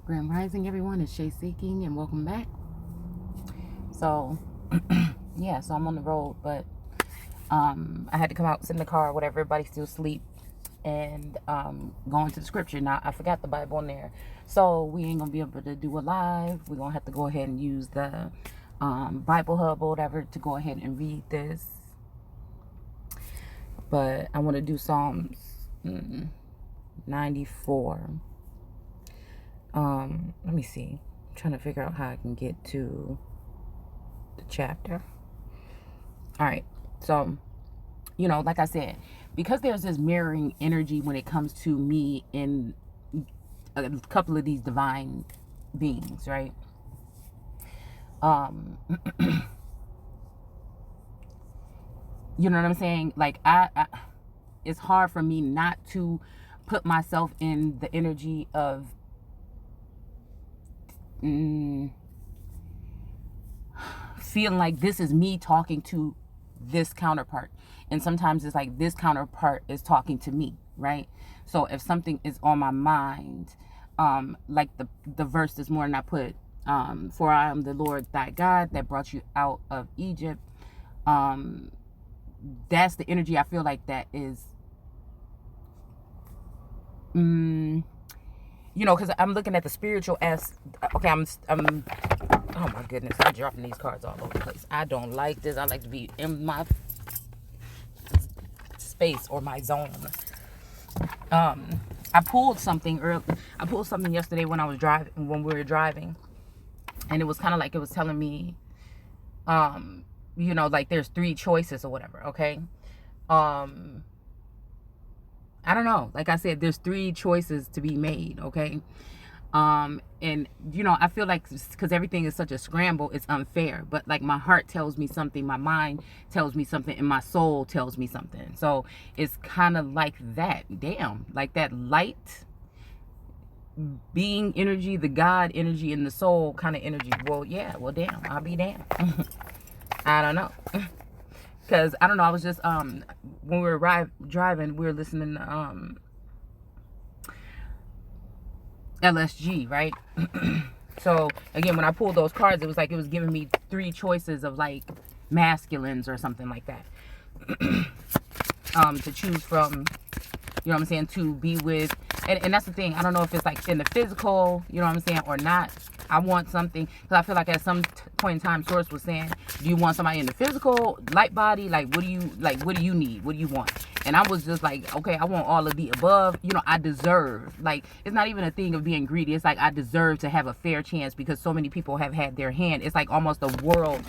Grand Rising, everyone. It's Shay Seeking, and welcome back. So, yeah, so I'm on the road, but I had to come out, sit in the car, whatever. Everybody's still asleep, and go into the scripture. Now, I forgot the Bible in there, so we ain't gonna be able to do a live. We're gonna have to go ahead and use the Bible Hub or whatever to go ahead and read this. But I want to do Psalms 94. Let me see. I'm trying to figure out how I can get to the chapter. All right. So, like I said, because there's this mirroring energy when it comes to me in a couple of these divine beings, right? You know what I'm saying? Like, I it's hard for me not to put myself in the energy of feeling like this is me talking to this counterpart, and sometimes it's like this counterpart is talking to me, right? So if something is on my mind, like the verse this morning I put, for I am the Lord thy God that brought you out of Egypt. That's the energy I feel like that is, because I'm looking at the spiritual as, okay, I'm, oh my goodness, I'm dropping these cards all over the place. I don't like this. I like to be in my space or my zone. I pulled something yesterday when we were driving, and it was kind of like it was telling me, like there's 3 choices or whatever, okay? I don't know. Like I said, there's 3 choices to be made, okay? And, I feel like because everything is such a scramble, it's unfair. But, like, my heart tells me something, my mind tells me something, and my soul tells me something. So it's kind of like that. Damn. Like that light being energy, the God energy, and the soul kind of energy. Well, yeah. Well, damn. I'll be damned. I don't know. Because, I don't know, I was just, when we were driving, we were listening to LSG, right? So, again, when I pulled those cards, it was like it was giving me 3 choices of, like, masculines or something like that. To choose from, you know what I'm saying, to be with. And that's the thing. I don't know if it's, like, in the physical, you know what I'm saying, or not. I want something, because I feel like at some point in time, Source was saying, do you want somebody in the physical, light body? Like, what do you need? What do you want? And I was just like, okay, I want all of the above. I deserve. Like, it's not even a thing of being greedy. It's like I deserve to have a fair chance because so many people have had their hand. It's like almost the world,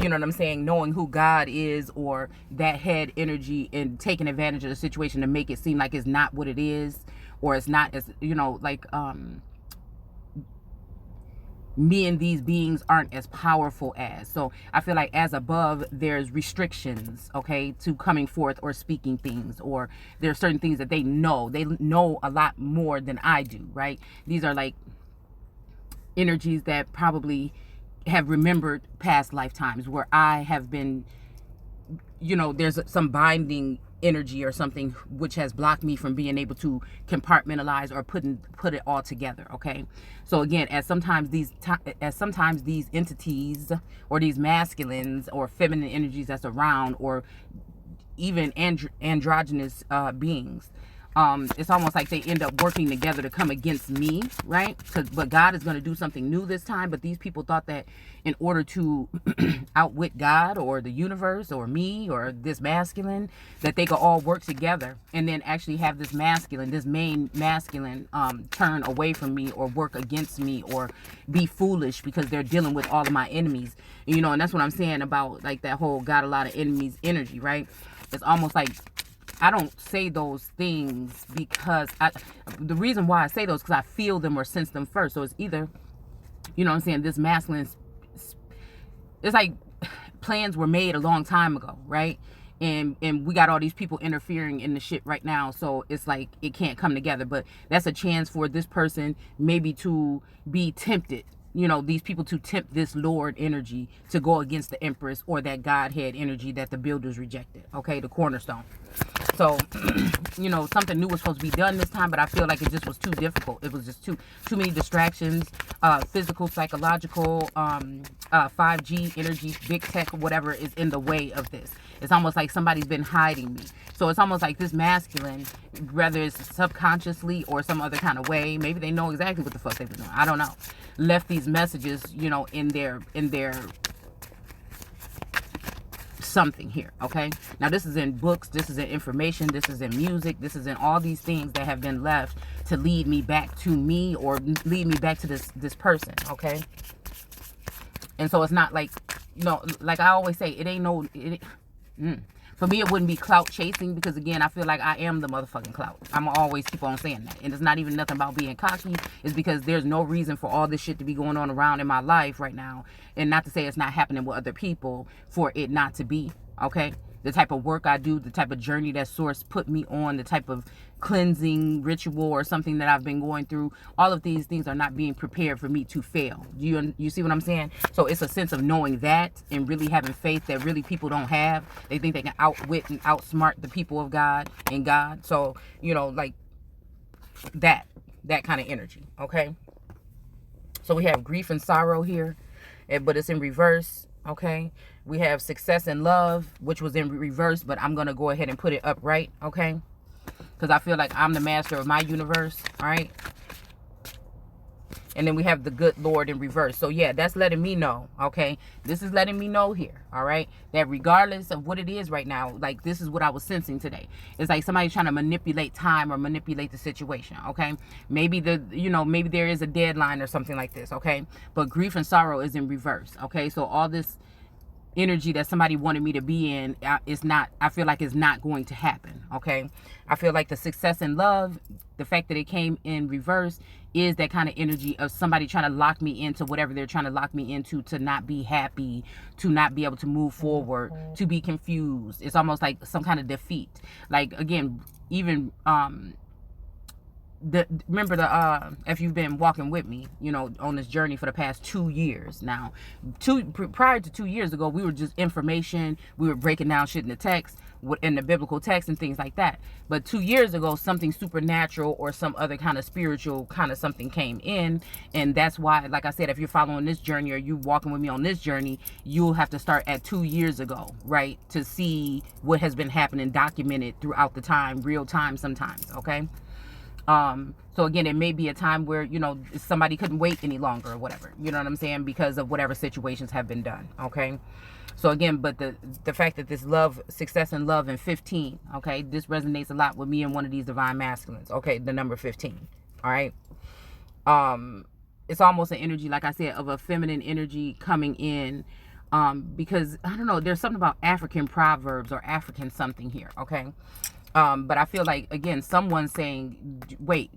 you know what I'm saying, knowing who God is or that head energy and taking advantage of the situation to make it seem like it's not what it is, or it's not as, like, me and these beings aren't as powerful as. So I feel like as above, there's restrictions, okay, to coming forth or speaking things, or there are certain things that they know a lot more than I do, right? These are like energies that probably have remembered past lifetimes where I have been, there's some binding energy or something which has blocked me from being able to compartmentalize or put it all together, okay? So again, as sometimes these entities or these masculines or feminine energies that's around, or even androgynous beings, it's almost like they end up working together to come against me, right? But God is going to do something new this time. But these people thought that in order to outwit God or the universe or me or this masculine, that they could all work together and then actually have this main masculine, turn away from me or work against me or be foolish because they're dealing with all of my enemies. And that's what I'm saying about like that whole got a lot of enemies energy, right? It's almost like I don't say those things because the reason why I say those because I feel them or sense them first. So it's either, this masculine, it's like plans were made a long time ago, right? And we got all these people interfering in the shit right now. So it's like it can't come together. But that's a chance for this person maybe to be tempted. These people to tempt this Lord energy to go against the Empress or that Godhead energy that the builders rejected. Okay, the cornerstone. So, you know, something new was supposed to be done this time, but I feel like it just was too difficult. It was just too many distractions, physical, psychological, 5G energy, big tech, whatever is in the way of this. It's almost like somebody's been hiding me. So it's almost like this masculine, whether it's subconsciously or some other kind of way, maybe they know exactly what the fuck they've been doing. I don't know. Left these messages, you know, in their something here. Okay, now this is in books, this is in information, this is in music, this is in all these things that have been left to lead me back to me or lead me back to this person. Okay, and so it's not like, you know, like I always say, it ain't no for me, it wouldn't be clout chasing, because again, I feel like I am the motherfucking clout. I'm always keep on saying that. And it's not even nothing about being cocky. It's because there's no reason for all this shit to be going on around in my life right now. And not to say it's not happening with other people for it not to be. Okay? The type of work I do, the type of journey that Source put me on, the type of cleansing ritual or something that I've been going through, all of these things are not being prepared for me to fail. You see what I'm saying? So it's a sense of knowing that and really having faith that really people don't have. They think they can outwit and outsmart the people of God and God. So, you know, like that kind of energy. Okay? So we have grief and sorrow here, but it's in reverse. Okay, we have success and love, which was in reverse, but I'm gonna go ahead and put it upright. Okay, because I feel like I'm the master of my universe. All right, and then we have the good Lord in reverse. So yeah, that's letting me know. Okay, this is letting me know here. All right, that regardless of what it is right now, like this is what I was sensing today. It's like somebody's trying to manipulate time or manipulate the situation. Okay, maybe maybe there is a deadline or something like this. Okay, but grief and sorrow is in reverse. Okay, so all this energy that somebody wanted me to be in is not, I feel like it's not going to happen. Okay, I feel like the success and love, the fact that it came in reverse, is that kind of energy of somebody trying to lock me into whatever they're trying to lock me into, to not be happy, to not be able to move forward, to be confused. It's almost like some kind of defeat. Like again, even remember if you've been walking with me, you know, on this journey for the past 2 years now, prior to 2 years ago, we were just information, we were breaking down shit in the text, in the biblical text and things like that. But 2 years ago, something supernatural or some other kind of spiritual kind of something came in, and that's why, like I said, if you're following this journey or you walking with me on this journey, you'll have to start at 2 years ago, right, to see what has been happening, documented throughout the time, real time sometimes. Okay. So again, it may be a time where, you know, somebody couldn't wait any longer or whatever, you know what I'm saying, because of whatever situations have been done. Okay. So again, but the fact that this love, success and love in 15, okay, this resonates a lot with me and one of these divine masculines. Okay. The number 15. All right. It's almost an energy, like I said, of a feminine energy coming in, because I don't know, there's something about African proverbs or African something here. Okay. But I feel like, again, someone's saying, wait,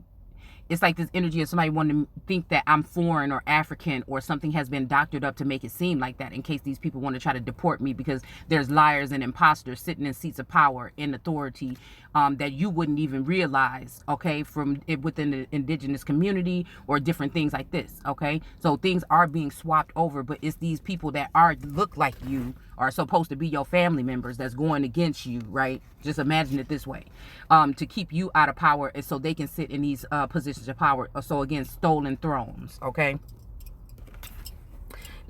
it's like this energy of somebody wanting to think that I'm foreign or African or something has been doctored up to make it seem like that, in case these people want to try to deport me, because there's liars and imposters sitting in seats of power and authority that you wouldn't even realize, okay, from within the indigenous community or different things like this. Okay, so things are being swapped over, but it's these people that look like you, are supposed to be your family members, that's going against you, right? Just imagine it this way, to keep you out of power, and so they can sit in these positions of power. So again, stolen thrones. Okay,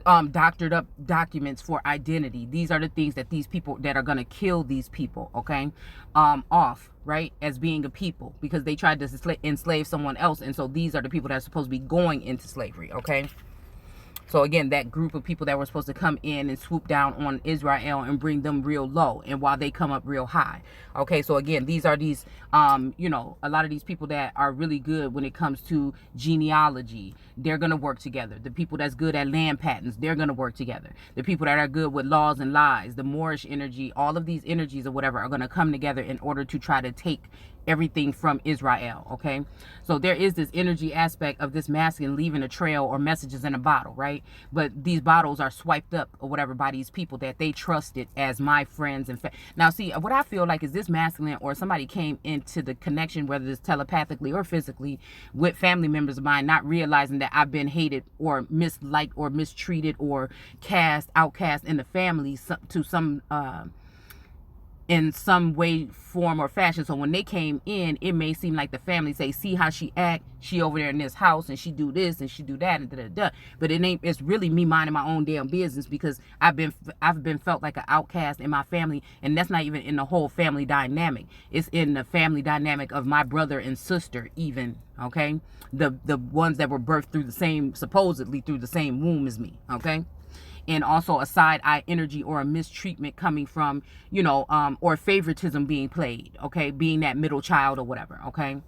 doctored up documents for identity. These are the things that these people that are going to kill these people, okay, off, right, as being a people, because they tried to enslave someone else, and so these are the people that are supposed to be going into slavery. Okay. So again, that group of people that were supposed to come in and swoop down on Israel and bring them real low, and while they come up real high. Okay, so again, these are these, you know, a lot of these people that are really good when it comes to genealogy, they're going to work together. The people that's good at land patents, they're going to work together. The people that are good with laws and lies, the Moorish energy, all of these energies or whatever are going to come together in order to try to take everything from Israel. Okay, so there is this energy aspect of this masculine leaving a trail or messages in a bottle, right? But these bottles are swiped up or whatever by these people that they trusted as my friends. And now see, what I feel like is this masculine or somebody came into the connection, whether it's telepathically or physically, with family members of mine, not realizing that I've been hated or misliked or mistreated or outcast in the family to some in some way, form, or fashion. So when they came in, it may seem like the family say, see how she act, she over there in this house and she do this and she do that and da da da. But it ain't, it's really me minding my own damn business, because I've been felt like an outcast in my family. And that's not even in the whole family dynamic. It's in the family dynamic of my brother and sister even, okay? The ones that were birthed through the same, supposedly through the same womb as me, okay? And also a side-eye energy or a mistreatment coming from, you know, or favoritism being played, okay? Being that middle child or whatever, okay?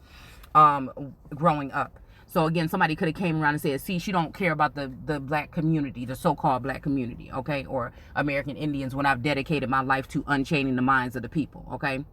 Growing up. So again, somebody could have came around and said, see, she don't care about the black community, the so-called black community, okay? Or American Indians, when I've dedicated my life to unchaining the minds of the people, okay?